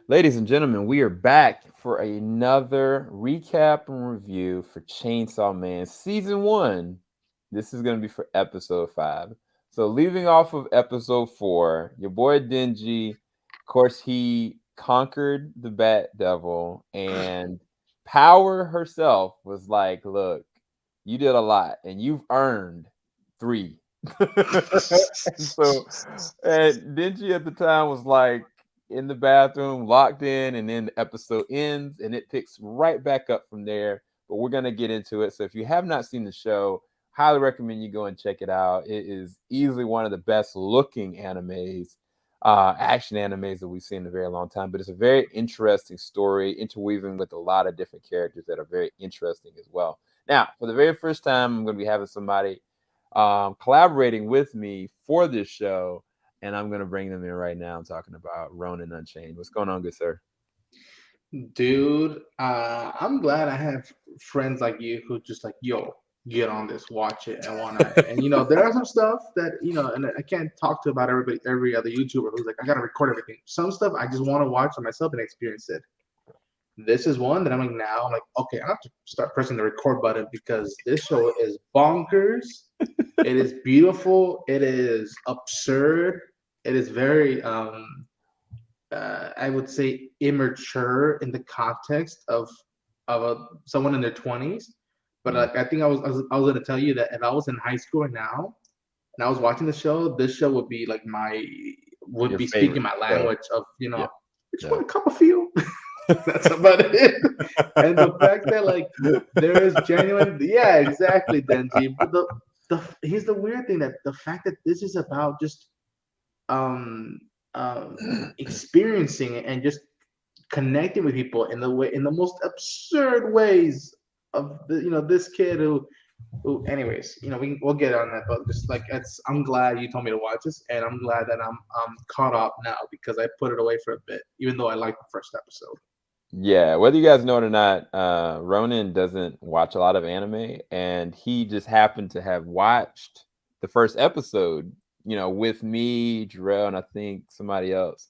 Ladies and gentlemen, we are back for another recap and review for Chainsaw Man Season 1. This is going to be for episode 5. So, leaving off of episode 4, your boy Denji, of course, he conquered the Bat Devil, and Power herself was like, look, you did a lot, and you've earned 3. and so, and Denji at the time was like, in the bathroom, locked in, and then the episode ends and it picks right back up from there. But we're gonna get into it. So if you have not seen the show, highly recommend you go and check it out. It is easily one of the best looking animes, action animes that we've seen in a very long time. But it's a very interesting story, interweaving with a lot of different characters that are very interesting as well. Now, for the very first time, I'm going to be having somebody collaborating with me for this show, and I'm gonna bring them in right now. I'm talking about Ronan Unchained. What's going on, good sir? Dude, I'm glad I have friends like you who just like, yo, get on this, watch it, and wanna. And there are some stuff that and I can't talk to about everybody, every other YouTuber who's like, I gotta record everything. Some stuff I just want to watch for myself and experience it. This is one that I'm like now. I'm like, okay, I have to start pressing the record button because this show is bonkers. It is beautiful. It is absurd. It is very I would say immature in the context of someone in their 20s. But Mm. I think I was going to tell you that if I was in high school right now and I was watching the show, this show would be like would Your be speaking favorite my show? language of Yeah, I just yeah. want a cup of feel. That's about it. And the fact that like there is genuine, yeah, exactly, Denji. But here's the weird thing, that the fact that this is about just um experiencing it and just connecting with people in the most absurd ways of this kid who anyways we'll get on that, but just like I'm glad you told me to watch this, and I'm glad that I'm caught up now because I put it away for a bit even though I liked the first episode. Yeah, whether you guys know it or not, Ronan doesn't watch a lot of anime, and he just happened to have watched the first episode, with me, Jarrell, and I think somebody else.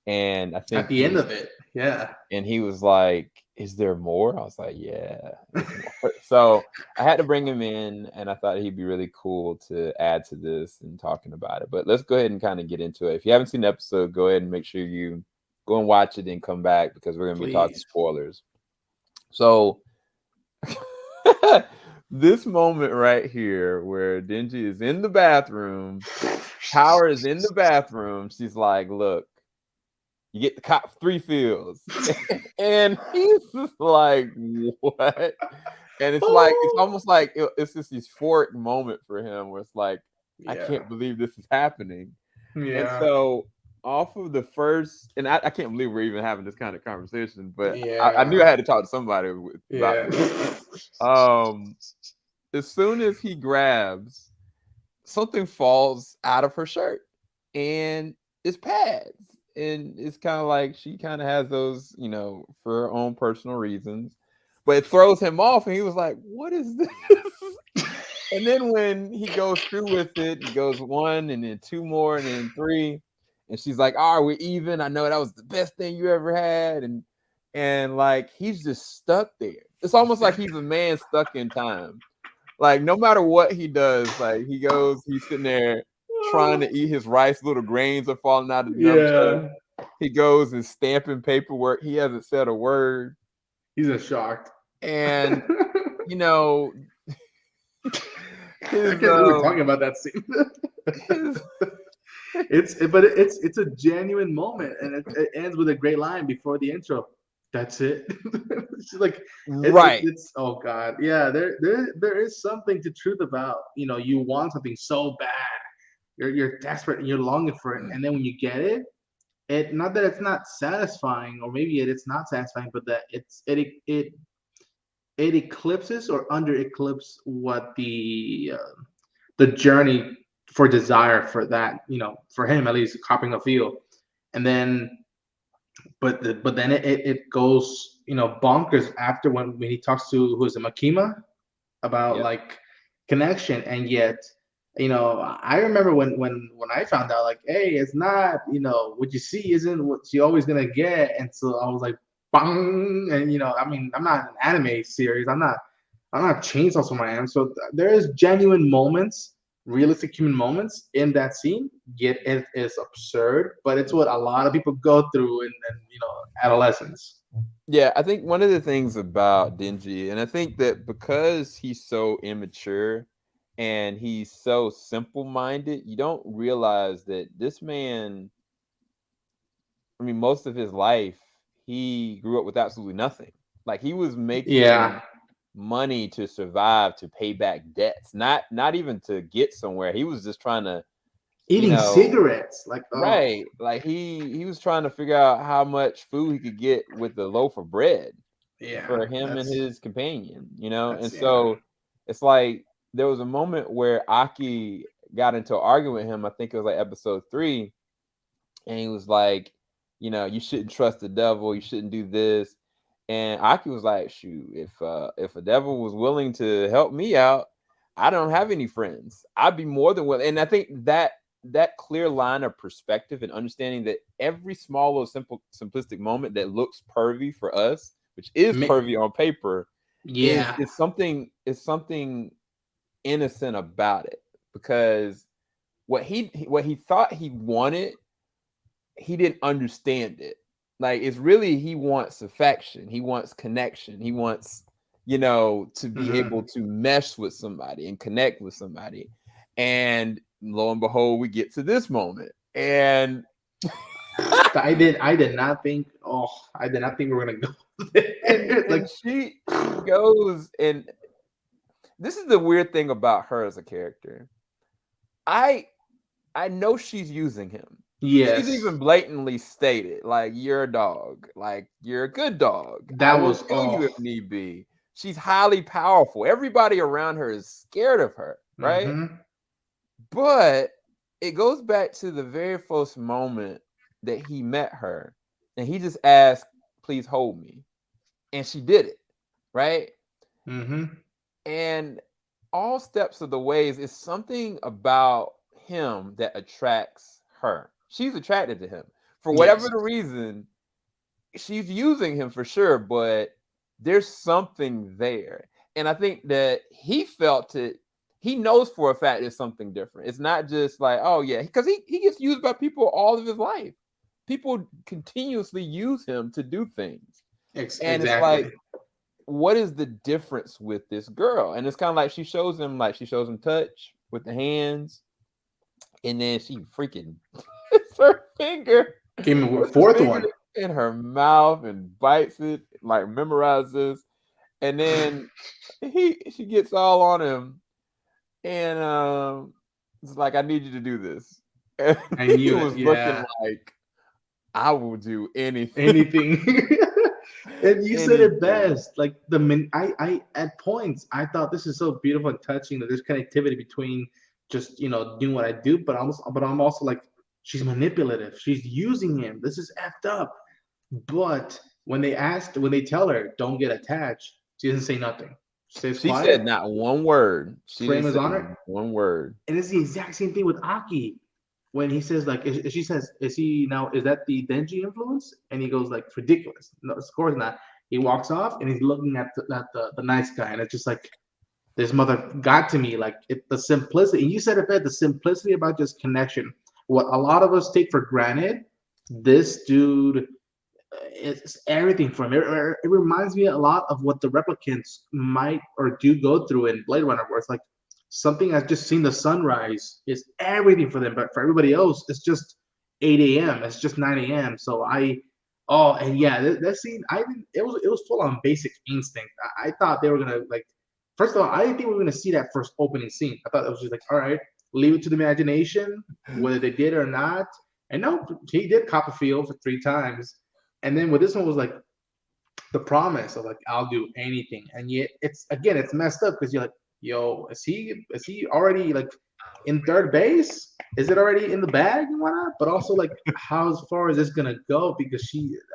And I At think the end of it, yeah. he was like, "Is there more?" I was like, "Yeah, there's more." So I had to bring him in, and I thought he'd be really cool to add to this and talking about it. But let's go ahead and kind of get into it. If you haven't seen the episode, go ahead and make sure you go and watch it and come back because we're gonna be talking Please. spoilers. So this moment right here where Denji is in the bathroom, Power is in the bathroom, she's like, "Look, you get the cop 3 fills." And he's just like, "What?" And it's like, it's Oh, almost like it's this euphoric moment for him where it's like, "I yeah, can't believe this is happening." And yeah, so off of the first, and I can't believe we're even having this kind of conversation, but I knew I yeah, had to talk to somebody about yeah. this. Um, as soon as he grabs, something falls out of her shirt, and it's pads. And it's kind of like she kind of has those, for her own personal reasons. But it throws him off, and he was like, "What is this?" And then when he goes through with it, he goes one and then two more and then three. And she's like, "All right, we're even. I know that was the best thing you ever had." And like he's just stuck there. It's almost like he's a man stuck in time. Like no matter what he does, like he's sitting there trying to eat his rice, little grains are falling out of the nunchuck. Yeah, He goes and stamping paperwork. He hasn't said a word. he's a shocked. And you know, I his can't believe we're talking about that scene. his It's a genuine moment, and it ends with a great line before the intro. That's it. It's just like right. it's oh god, yeah. There is something to truth about you want something so bad, you're desperate and you're longing for it, and then when you get it, not that it's not satisfying, or maybe it's not satisfying, but that it eclipses or under eclipses what the journey for desire for that, for him at least, copying a feel. And then but then it goes bonkers after when he talks to, who is it, Makima, about Yep. like connection. And yet I remember when I found out, like, hey, it's not, what you see isn't what you're always gonna get. And so I was like, bang. And I mean, I'm not an anime series. I'm not Chainsaw Man. I am. So there is genuine moments, realistic human moments in that scene. Yet it is absurd, but it's what a lot of people go through in adolescence. Yeah, I think one of the things about Denji, and I think that because he's so immature and he's so simple minded, you don't realize that this man, I mean, most of his life, he grew up with absolutely nothing. Like he was Yeah, making money to survive, to pay back debts, not even to get somewhere. He was just trying to, you eating know, cigarettes, like, oh, right. Like he was trying to figure out how much food he could get with a loaf of bread yeah, for him and his companion, and yeah. so it's like there was a moment where Aki got into an argument with him. I think it was like episode 3, and he was like, you shouldn't trust the devil, you shouldn't do this. And Aki was like, shoot, if a devil was willing to help me out, I don't have any friends. I'd be more than willing. And I think that clear line of perspective and understanding that every small little simple simplistic moment that looks pervy for us, which is Mi- pervy on paper, is yeah. something innocent about it. Because what he thought he wanted, he didn't understand it. Like it's really, he wants affection, he wants connection, he wants, to be able hmm to mesh with somebody and connect with somebody. And lo and behold, we get to this moment. And I did not think. Oh, I did not think we were gonna go and there. Like, and she goes, and this is the weird thing about her as a character. I I know she's using him. She's yes, even blatantly stated, like, you're a dog. Like, you're a good dog. I that will was kill you oh. if need be. She's highly powerful. Everybody around her is scared of her, right? hmm But it goes back to the very first moment that he met her, and he just asked, please hold me. And she did it, right? hmm And all steps of the ways is something about him that attracts her. She's attracted to him. For whatever Yes. the reason, she's using him for sure, but there's something there. And I think that he felt it. He knows for a fact there's something different. It's not just like, oh yeah, because he gets used by people all of his life. People continuously use him to do things. And it's like, Exactly. what is the difference with this girl? And it's kind of like she shows him touch with the hands, and then she freaking puts her finger, Came in with puts his fourth finger one. in her mouth and bites it, like memorizes, and then she gets all on him, and it's like, I need you to do this. And I he knew it. was looking Yeah. like, I will do anything. Anything. And you said it Anything. best. Like I at points I thought this is so beautiful and touching that there's connectivity between just doing what I do, but I'm also like, she's manipulative. She's using him. This is effed up. But when they tell her don't get attached, she doesn't say nothing. She stays She said quiet. not one word. She didn't Frame is say on her. one word. And it's the exact same thing with Aki. When he says, like, she says, is that the Denji influence? And he goes like, it's ridiculous. No, of course not. He walks off and he's looking at the nice guy, and it's just like, this mother got to me. Like, the simplicity. And you said it, the simplicity about just connection. What a lot of us take for granted, this dude, it's everything from it. It reminds me a lot of what the replicants might or do go through in Blade Runner, where it's like something I've just seen the sunrise is everything for them, but for everybody else, it's just 8 a.m. It's just 9 a.m. So oh, and yeah, that scene, I didn't. It was full on Basic Instinct. I thought they were gonna like. First of all, I didn't think we were gonna see that first opening scene. I thought it was just like, all right, leave it to the imagination, whether they did or not. And no, he did Copperfield for 3 times. And then with this one was like the promise of like, I'll do anything, and yet it's messed up because you're like, yo, is he already like in third base? Is it already in the bag and whatnot? But also like, how far is this gonna go? Because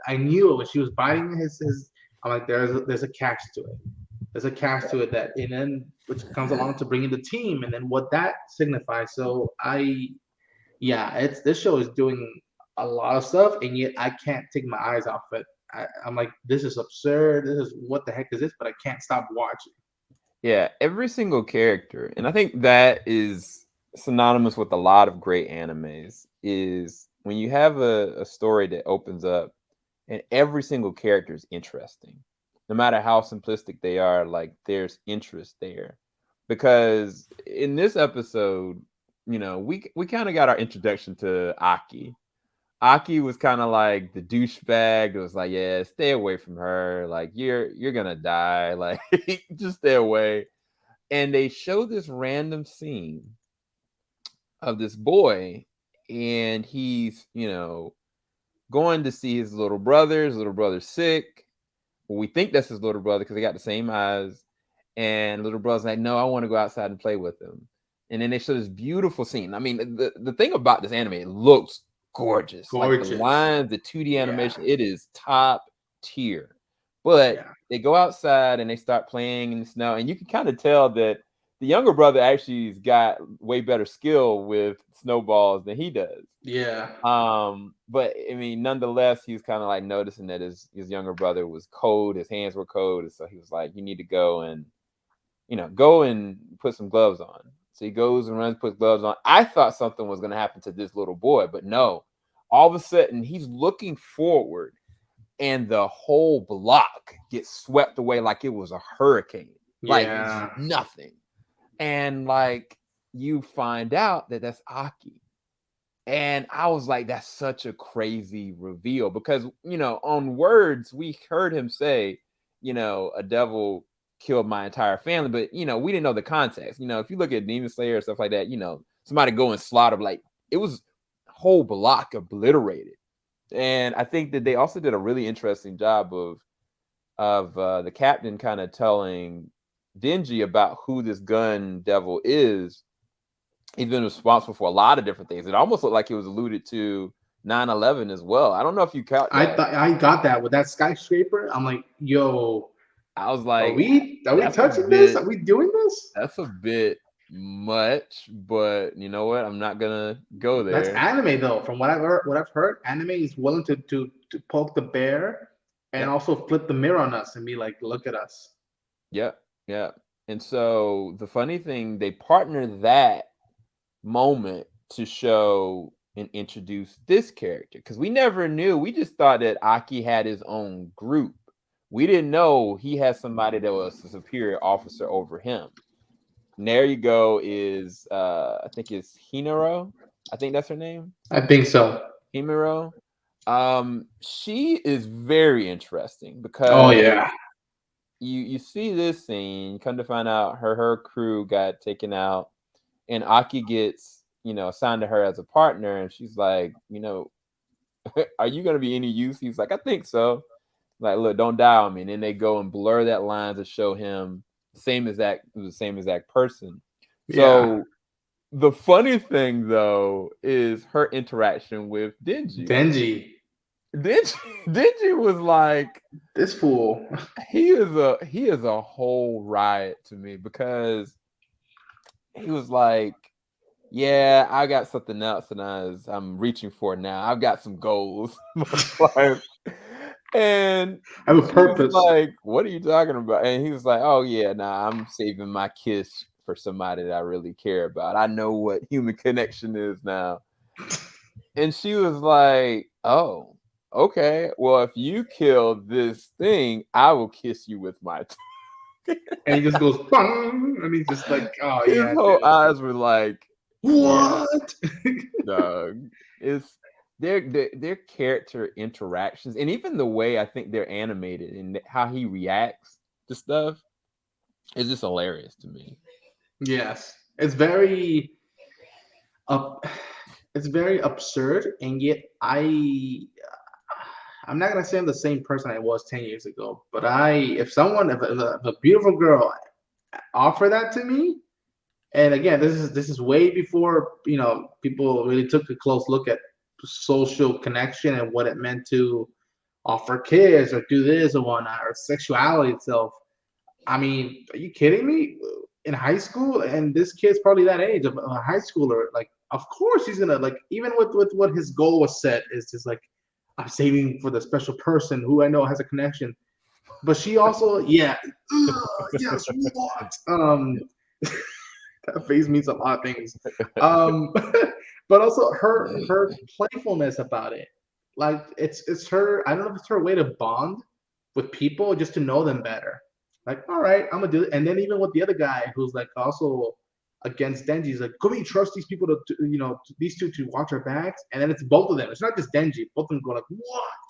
I knew it when she was biting his. I'm like, there's a catch to it. there's a cast to it that, and then which comes along to bring in the team, and then what that signifies. So yeah, it's this show is doing a lot of stuff, and yet I can't take my eyes off it. I'm like, this is absurd. This is what the heck is this? But I can't stop watching. Yeah, every single character, and I think that is synonymous with a lot of great animes, is when you have a story that opens up and every single character is interesting. No matter how simplistic they are, like there's interest there. Because in this episode, we kind of got our introduction to Aki. Aki was kind of like the douchebag. It was like, yeah, stay away from her. Like you're gonna die. Like just stay away. And they show this random scene of this boy, and he's going to see his little brother. His little brother's sick. Well, we think that's his little brother because they got the same eyes. And little brother's like, no, I want to go outside and play with him. And then they show this beautiful scene. I mean, the thing about this anime, it looks gorgeous. Like the Gorgeous. lines, the 2D Yeah. animation, it is top tier. But Yeah. they go outside and they start playing in the snow, and you can kind of tell that the younger brother actually's got way better skill with snowballs than he does. Yeah. But I mean, nonetheless, he was kind of like noticing that his younger brother was cold, his hands were cold, and so he was like, "You need to go and put some gloves on." So he goes and runs, puts gloves on. I thought something was going to happen to this little boy, but no. All of a sudden, he's looking forward, and the whole block gets swept away like it was a hurricane, like Yeah. nothing. And like you find out that that's Aki. And I was like, that's such a crazy reveal because, on words, we heard him say, a devil killed my entire family, but, we didn't know the context. If you look at Demon Slayer or stuff like that, somebody go and slaughter, like, it was whole block obliterated. And I think that they also did a really interesting job of the captain kind of telling Denji about who this gun devil is. He's been responsible for a lot of different things. It almost looked like it was alluded to 9/11 as well. I don't know if you caught I that. thought I got that with that skyscraper. I'm like, yo, I was are like, we that's a touching this? bit Are we doing this? that's a bit much, but you know what? I'm not gonna go That's there. anime though. From what I've heard, anime is willing to poke the bear and Yep, also flip the mirror on us and be like, look at us. yep, yep. And so the funny thing, they partnered that moment to show and introduce this character because we never knew. We just thought that Aki had his own group. We didn't know he had somebody that was a superior officer over him. And there you go. Is I think it's Hinaro. I think that's her name. I think so. Himuro. She is very interesting Oh because yeah. you see this scene, come to find out her crew got taken out, and Aki gets assigned to her as a partner, and she's like, are you gonna be any use? He's like, I think so. Like, look, don't die on me. And then they go and blur that line to show him the same exact person. Yeah. So the funny thing though is her interaction with Denji. Denji. Denji, Denji was like, This fool. he is a whole riot to me because he was like, yeah, I got something else and I'm reaching for now. I've got some goals in my life. And I have a she was purpose. like, what are you talking about? And he was like, oh yeah, nah, I'm saving my kiss for somebody that I really care about. I know what human connection is now. And she was like, oh, okay. Well, if you kill this thing, I will kiss you with my And he just goes bang, and he's just like, oh his yeah, whole dude. eyes were like, yeah, What? dog. It's their character interactions and even the way I think they're animated and how he reacts to stuff is just hilarious to me. Yes. Up it's very absurd, and yet I'm not gonna say I'm the same person I was 10 years ago, but if a beautiful girl offer that to me, and again, this is way before people really took a close look at social connection and what it meant to offer kids or do this or whatnot or sexuality itself. I mean, are you kidding me? In high school, and this kid's probably that age of a high schooler. Like, of course he's gonna like, even with what his goal was set is just like, I'm saving for the special person who I know has a connection. But she also, yeah, yes, what? That face means a lot of things. Um, but also her playfulness about it, like it's her. I don't know if it's her way to bond with people, just to know them better. Like, all right, I'm gonna do it. And then even with the other guy who's like also against Denji, he's like, could we trust these people these two to watch our backs? And then it's both of them. It's not just Denji. Both of them go like, what?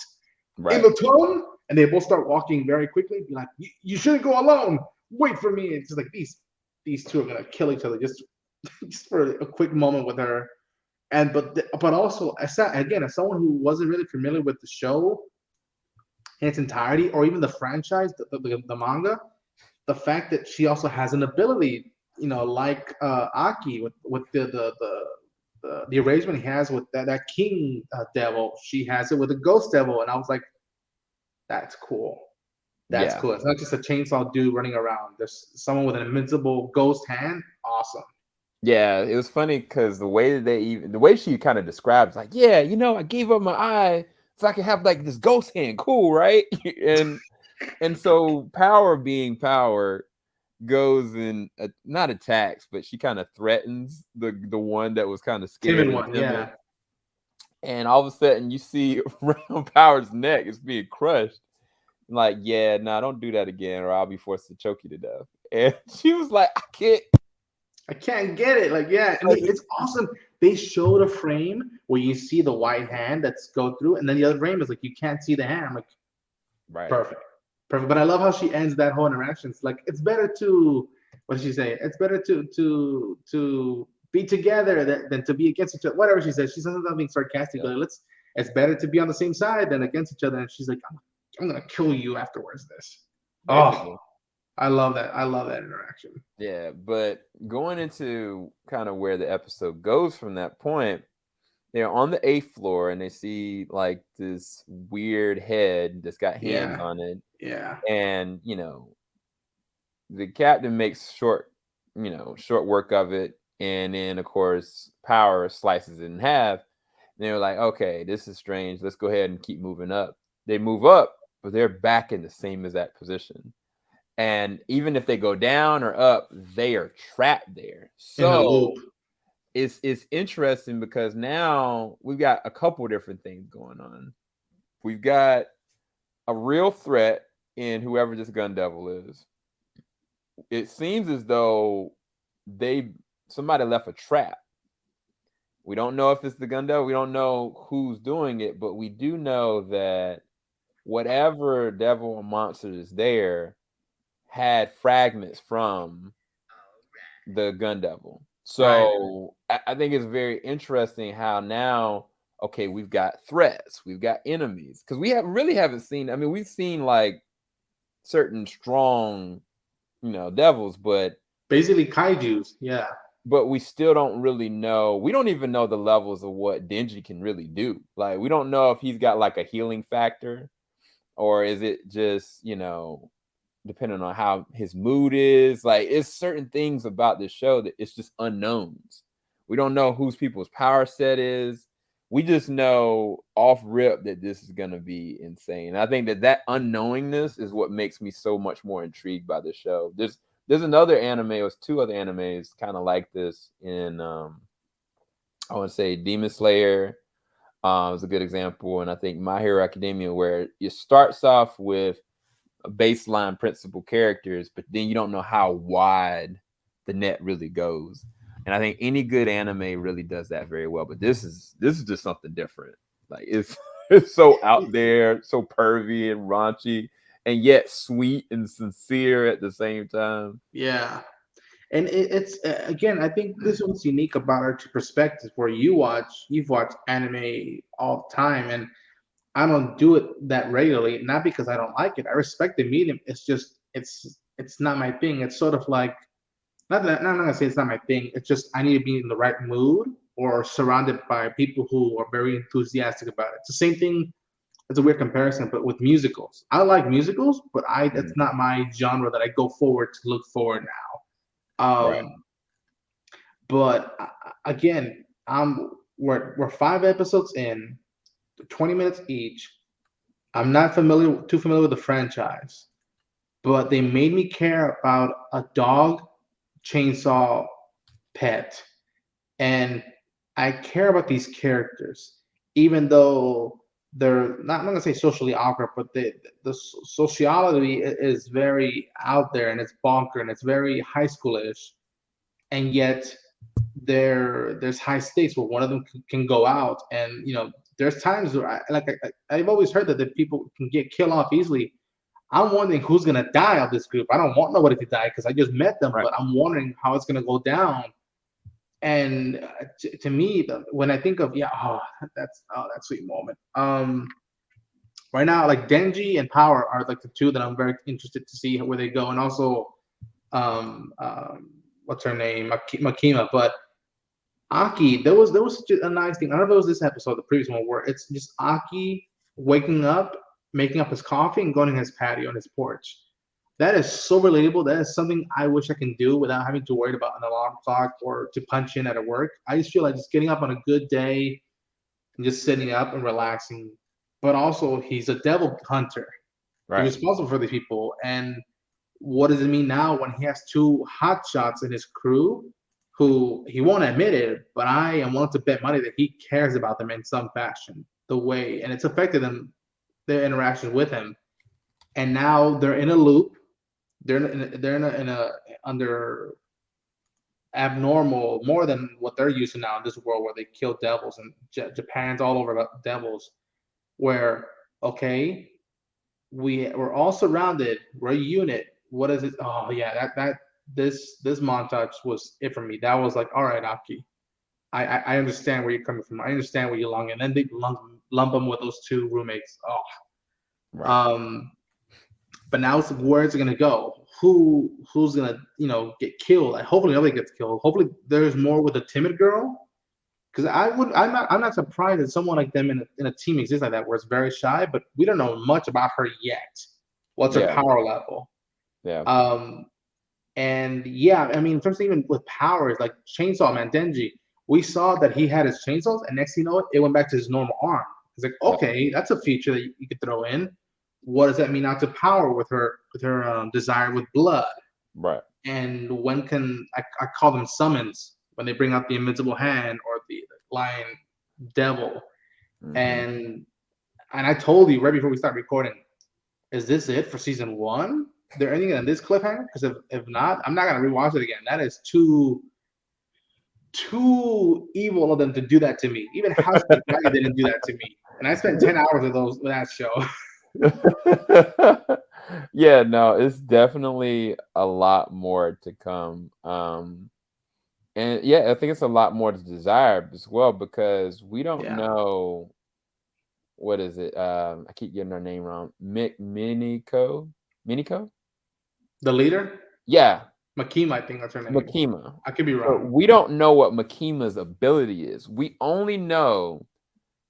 In Right. the tongue? And they both start walking very quickly. Be like, you shouldn't go alone. Wait for me. It's just like these two are gonna kill each other just for a quick moment with her. And but also as someone who wasn't really familiar with the show in its entirety, or even the franchise, the manga, the fact that she also has an ability, like Aki with the arrangement he has with that king devil, she has it with the ghost devil, and I was like, that's cool. That's Yeah. cool. It's not just a chainsaw dude running around. There's someone with an invincible ghost hand. Awesome. Yeah, it was funny because the way she kind of describes, like, yeah, I gave up my eye so I could have like this ghost hand, cool, right? and so power being power goes and not attacks, but she kind of threatens the one that was kind of scared Timid and one, timid, yeah. and all of a sudden you see around Power's neck is being crushed. Like, yeah, no, don't do that again, or I'll be forced to choke you to death. And she was like, I can't. I can't get it. Like, yeah, and it's awesome. They showed a frame where you see the white hand that's go through, and then the other frame is like you can't see the hand. I'm like, Right. perfect, perfect. But I love how she ends that whole interaction. It's like it's better to, what did she say? It's better to be together than to be against each other. Whatever she says. She says something sarcastic, Yep. but let's. It's better to be on the same side than against each other. And she's like, I'm gonna kill you afterwards. This. Oh, Basically. I love that. I love that interaction. Yeah, but going into kind of where the episode goes from that point, they're on the eighth floor and they see like this weird head that's got hands Yeah, on it. yeah. And, the captain makes short work of it. And then, of course, Power slices it in half. And they were like, okay, this is strange. Let's go ahead and keep moving up. They move up, but they're back in the same exact position. And even if they go down or up, they are trapped there. In a loop. So it's interesting because now we've got a couple different things going on. We've got a real threat in whoever this gun devil is. It seems as though they somebody left a trap. We don't know if it's the gun devil. We don't know who's doing it, but we do know that whatever devil or monster is there had fragments from the gun devil. Right. So I think it's very interesting how now, okay, we've got threats, we've got enemies, because we haven't seen. I mean, we've seen like certain strong, devils, Basically kaijus. Yeah. but we still don't really know. We don't even know the levels of what Denji can really do. Like, we don't know if he's got like a healing factor, or is it just depending on how his mood is. Like, it's certain things about this show that it's just unknowns. We don't know whose people's power set is. We just know off rip that this is gonna be insane. I think that unknowingness is what makes me so much more intrigued by the show. There's another anime, or two other animes kind of like this in I want to say Demon Slayer is a good example, and I think My Hero Academia, where it starts off with baseline principal characters, but then you don't know how wide the net really goes. And I think any good anime really does that very well. But this is just something different. Like, it's it's so out there, so pervy and raunchy, and yet sweet and sincere at the same time. Yeah. And it's again, I think this is what's unique about our two perspectives. Where you've watched anime all the time, and I don't do it that regularly. Not because I don't like it. I respect the medium. It's just it's not my thing. It's sort of like, I'm not gonna say it's not my thing. It's just I need to be in the right mood or surrounded by people who are very enthusiastic about it. It's the same thing it's a weird comparison, but with musicals, I like musicals, but I Mm, that's not my genre that I go forward to look for now. right. But again, we're 5 episodes in, 20 minutes each. I'm not too familiar with the franchise, but they made me care about a dog chainsaw pet, and I care about these characters, even though they're not. I'm not gonna say socially awkward, but the sociality is very out there and it's bonker and it's very high schoolish, and yet there's high stakes where one of them can go out, and there's times where I've always heard that the people can get killed off easily. I'm wondering who's gonna die of this group. I don't want nobody to die because I just met them, Right. but I'm wondering how it's gonna go down. And to me, when I think of, yeah, that sweet moment. Right now, like Denji and Power are like the two that I'm very interested to see where they go, and also what's her name, Makima. But Aki, there was such a nice thing. I don't know if it was this episode, the previous one, where it's just Aki waking up, making up his coffee, and going to his patio on his porch. That is so relatable. That is something I wish I can do without having to worry about an alarm clock or to punch in at a work. I just feel like just getting up on a good day and just sitting up and relaxing. But also, he's a devil hunter. He's Right. responsible for these people. And what does it mean now when he has two hotshots in his crew who he won't admit it, but I am willing to bet money that he cares about them in some fashion, the way, and it's affected them, their interactions with him. And now they're in a loop. They're in a under abnormal, more than what they're used to now in this world where they kill devils, and Japan's all over about devils. Where, okay, we're all surrounded. We're a unit. What is it? Oh yeah, that this montage was it for me. That was like, all right, Aki, I understand where you're coming from. I understand where you belong. And then they lump them with those two roommates. Right. Um, but now it's where's it gonna go? Who's gonna get killed? Like, hopefully nobody gets killed. Hopefully there's more with the timid girl. Because I'm not surprised that someone like them in a team exists like that, where it's very shy, but we don't know much about her yet. What's her Yeah. power level? Yeah. Um, and yeah, I mean, in terms of even with powers, like Chainsaw Man Denji, we saw that he had his chainsaws, and next thing you know, it went back to his normal arm. It's like, Yeah. okay, that's a feature that you could throw in. What does that mean now to power with her desire with blood? Right. And when can I call them summons when they bring out the invincible hand or the lion devil? Hmm. And I told you right before we start recording, is this it for season one? They're ending it on this cliffhanger? Because if not, I'm not gonna rewatch it again. That is too evil of them to do that to me. Even House of the Dragon didn't do that to me. And I spent 10 hours of those with that show. Yeah, no, it's definitely a lot more to come. And yeah, I think it's a lot more to desire as well because we don't Yeah. know what is it. I keep getting her name wrong. Miniko. The leader, Yeah, Makima, I think that's her name. Makima. I could be So wrong. we don't know what Makima's ability is. We only know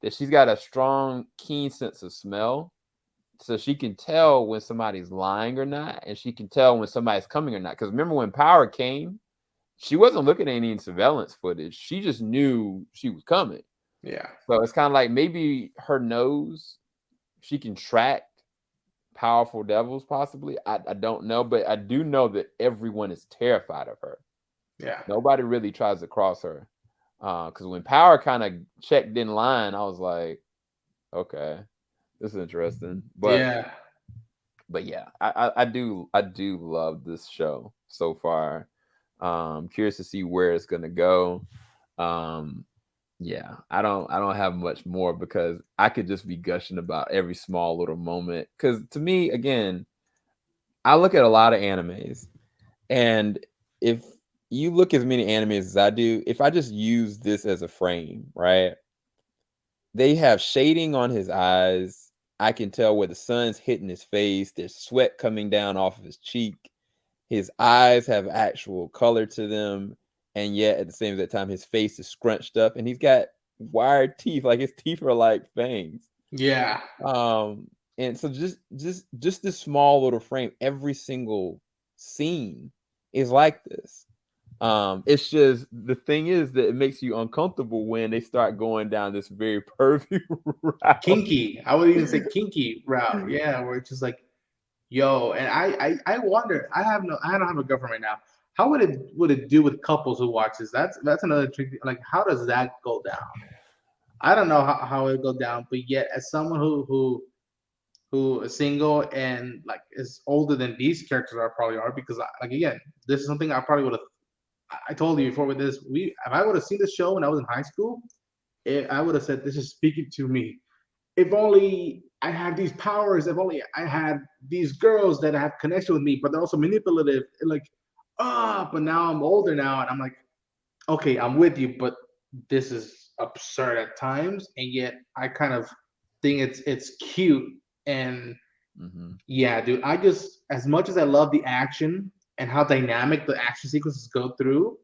that she's got a strong, keen sense of smell. So she can tell when somebody's lying or not, and she can tell when somebody's coming or not. Because remember when Power came, she wasn't looking at any surveillance footage. She just knew she was coming. Yeah. So it's kind of like maybe her nose, she can track powerful devils, possibly. I don't know, but I do know that everyone is terrified of her. Yeah. Nobody really tries to cross her. Because when Power kind of checked in line, I was like, okay, this is interesting. Yeah. But yeah, I do love this show so far. Curious to see where it's gonna go. Um, yeah, I don't have much more because I could just be gushing about every small little moment. Because to me, again, I look at a lot of animes, and if you look as many animes as I do, if I just use this as a frame, right? They have shading on his eyes. I can tell where the sun's hitting his face. There's sweat coming down off of his cheek. His eyes have actual color to them, and yet at the same time, his face is scrunched up, and he's got wired teeth. Like his teeth are like fangs. Yeah. Um, and so just this small little frame, every single scene is like this. It's just the thing is that it makes you uncomfortable when they start going down this very pervy route. Kinky. I would even say kinky route. Yeah, where it's just like, yo, and I wonder. I don't have a girlfriend right now. How would it do with couples who watch this? That's another tricky. Like, how does that go down? I don't know how it go down, but yet as someone who is single and like is older than these characters are probably are because like again, this is something I probably would have. I told you before with this. If I would have seen this show when I was in high school, I would have said this is speaking to me. If only I had these powers, if only I had these girls that have connection with me, but they're also manipulative. And like, but now I'm older now, and I'm like, okay, I'm with you, but this is absurd at times, and yet I kind of think it's cute. And Mhm. yeah, dude, I just as much as I love the action and how dynamic the action sequences go through,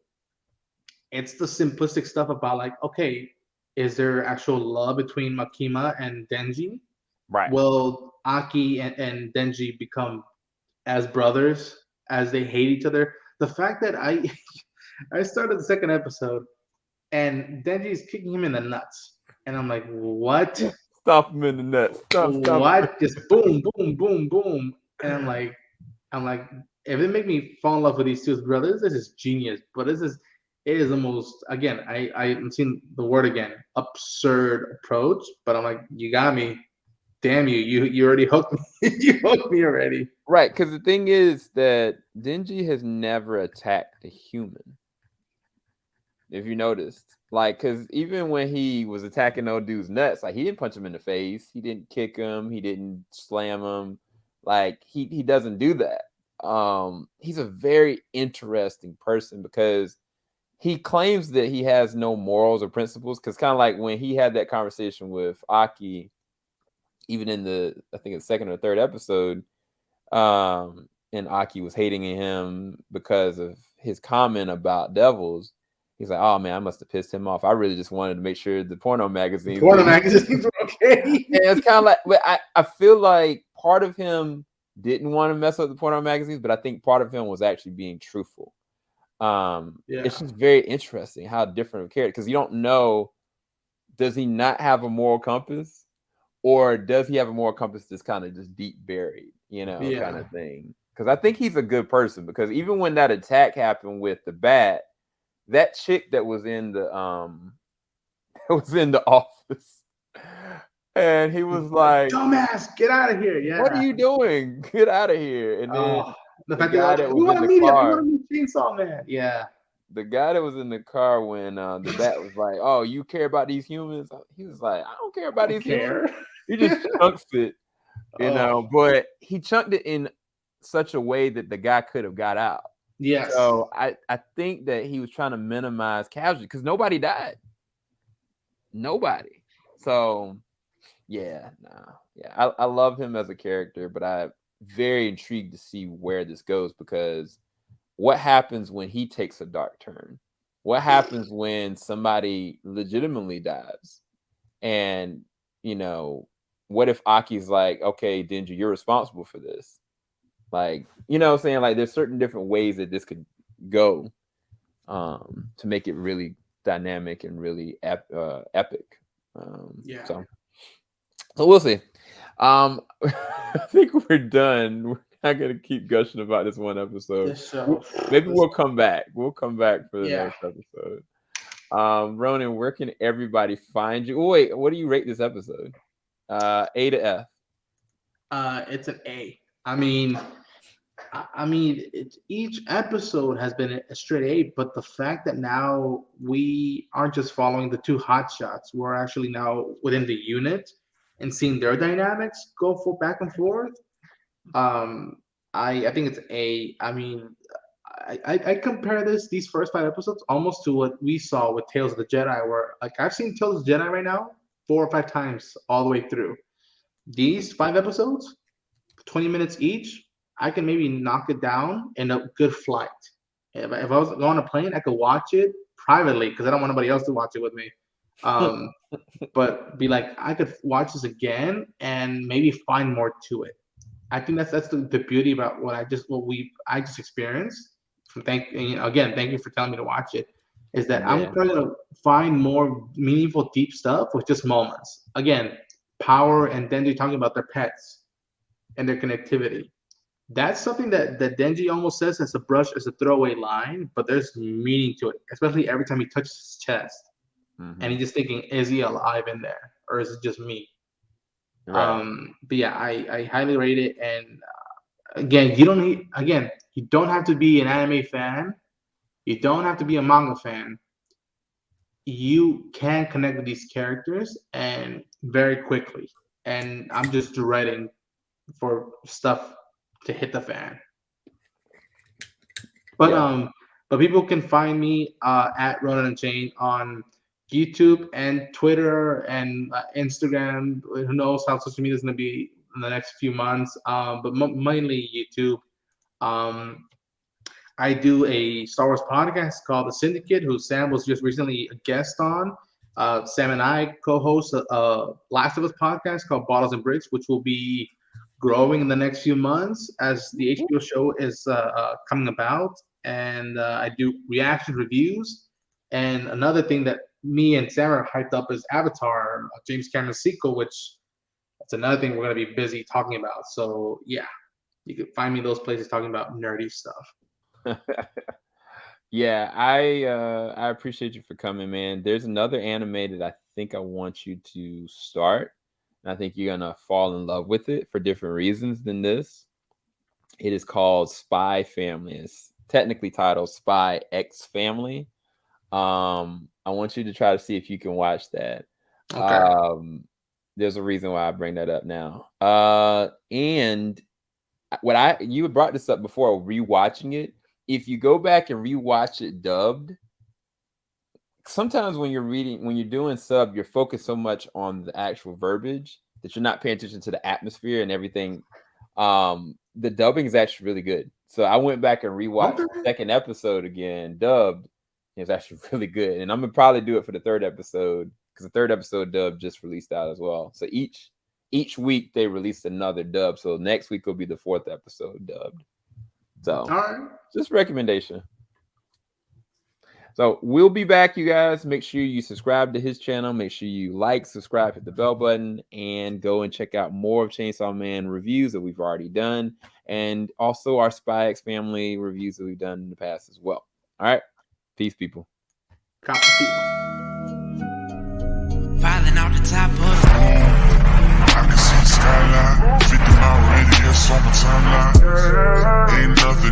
it's the simplistic stuff about like, okay, is there actual love between Makima and Denji? Right. Will Aki and Denji become as brothers as they hate each other? The fact that I started the second episode and Denji's kicking him in the nuts, and I'm like, what? Stop him in the nuts. Stop him. What? Just boom, boom, boom, boom, and I'm like, if it make me fall in love with these two brothers, this is genius. But it is the most again. I'm seeing the word again, absurd approach. But I'm like, you got me. Damn you, you already hooked me. You hooked me already. Right, because the thing is that Denji has never attacked a human. If you noticed, like, because even when he was attacking those dudes nuts, like he didn't punch him in the face, he didn't kick him, he didn't slam him, like he doesn't do that. He's a very interesting person because he claims that he has no morals or principles. Because kind of like when he had that conversation with Aki, even in the I think it's second or third episode, and Aki was hating him because of his comment about devils. He's like, "Oh man, I must have pissed him off. I really just wanted to make sure the porno magazines Porno didn't." magazines were okay. And it's kind of like, but I feel like part of him didn't want to mess up the porno magazines, but I think part of him was actually being truthful. It's Yeah, just very interesting how different of a character, because you don't know, does he not have a moral compass, or does he have a moral compass that's kind of just deep buried, kind yeah, of thing? Because I think he's a good person. Because even when that attack happened with the bat, that chick that was in the that was in the office, and he was like like, dumbass, get out of here. "What are Yeah. you doing? Get out of here!" And then Oh, the the fact that guy that we was want in a the media, we want car, a new Chainsaw Man. Yeah. the guy that was in the car when the bat was like, "Oh, you care about these humans?" He was like, "I don't care I about don't these humans." care. He just chunks it, Oh, but he chunked it in such a way that the guy could have got out. yes. So I think that he was trying to minimize casualty because nobody died, nobody. So yeah, nah, yeah, I love him as a character, but I'm very intrigued to see where this goes, because what happens when he takes a dark turn? What happens when somebody legitimately dies? And you know, what if Aki's like, okay, Denji, you're responsible for this? Like, what I'm saying, like there's certain different ways that this could go, to make it really dynamic and really epic. Yeah. So we'll see. I think we're done. We're not gonna keep gushing about this one episode. This show. Maybe This, we'll come back. We'll come back for the yeah. next episode. Ronan, where can everybody find you? Oh, wait, what do you rate this episode? A to F. It's an A. I mean, each episode has been a straight A, but the fact that now we aren't just following the two hot shots, we're actually now within the unit and seeing their dynamics go for back and forth. Um, I think it's A. I mean, I compare these first five episodes almost to what we saw with Tales of the Jedi, where like I've seen Tales of the Jedi right now 4 or 5 times all the way through. These five episodes, 20 minutes each, I can maybe knock it down in a good flight. If I was on a plane, I could watch it privately because I don't want nobody else to watch it with me. but be like, I could watch this again and maybe find more to it. I think that's the beauty about I just experienced. Again, thank you for telling me to watch it. Is that I'm Yeah, probably gonna find more meaningful, deep stuff with just moments. Again, power, and then they're talking about their pets and their connectivity. That's something that Denji almost says as a brush, as a throwaway line, but there's meaning to it, especially every time he touches his chest, and hmm he's just thinking, is he alive in there, or is it just me? right. But yeah, I highly rate it, and again, you don't have to be an anime fan. You don't have to be a manga fan. You can connect with these characters and very quickly. And I'm just dreading for stuff to hit the fan. But Yeah, um, but people can find me at Ronan and Chain on YouTube and Twitter and Instagram. Who knows how social media is going to be in the next few months? But mainly YouTube. Um, I do a Star Wars podcast called The Syndicate, who Sam was just recently a guest on. Sam and I co-host a Last of Us podcast called Bottles and Bricks, which will be growing in the next few months as the HBO show is coming about. And I do reaction reviews. And another thing that me and Sam are hyped up is Avatar, James Cameron's sequel, which that's another thing we're going to be busy talking about. So yeah, you can find me those places talking about nerdy stuff. yeah. I appreciate you for coming, man. There's another anime that I think I want you to start, and I think you're gonna fall in love with it for different reasons than this. It is called Spy Family. It's technically titled Spy X Family. I want you to try to see if you can watch that. Okay. Um, there's a reason why I bring that up now. And what you had brought this up before, rewatching it. If you go back and rewatch it dubbed, sometimes when you're doing sub, you're focused so much on the actual verbiage that you're not paying attention to the atmosphere and everything. The dubbing is actually really good. So I went back and rewatched Okay. the second episode again, dubbed. It's actually really good, and I'm gonna probably do it for the third episode because the third episode dub just released out as well. So each week they release another dub. So next week will be the fourth episode dubbed. All So right. just recommendation. So we'll be back, you guys. Make sure you subscribe to his channel. Make sure you like, subscribe, hit the bell button, and go and check out more of Chainsaw Man reviews that we've already done, and also our Spy X Family reviews that we've done in the past as well. All right, peace, people. Copy. Falling out the top of I can see the skyline, 50 mile radius on my timeline. Ain't nothing.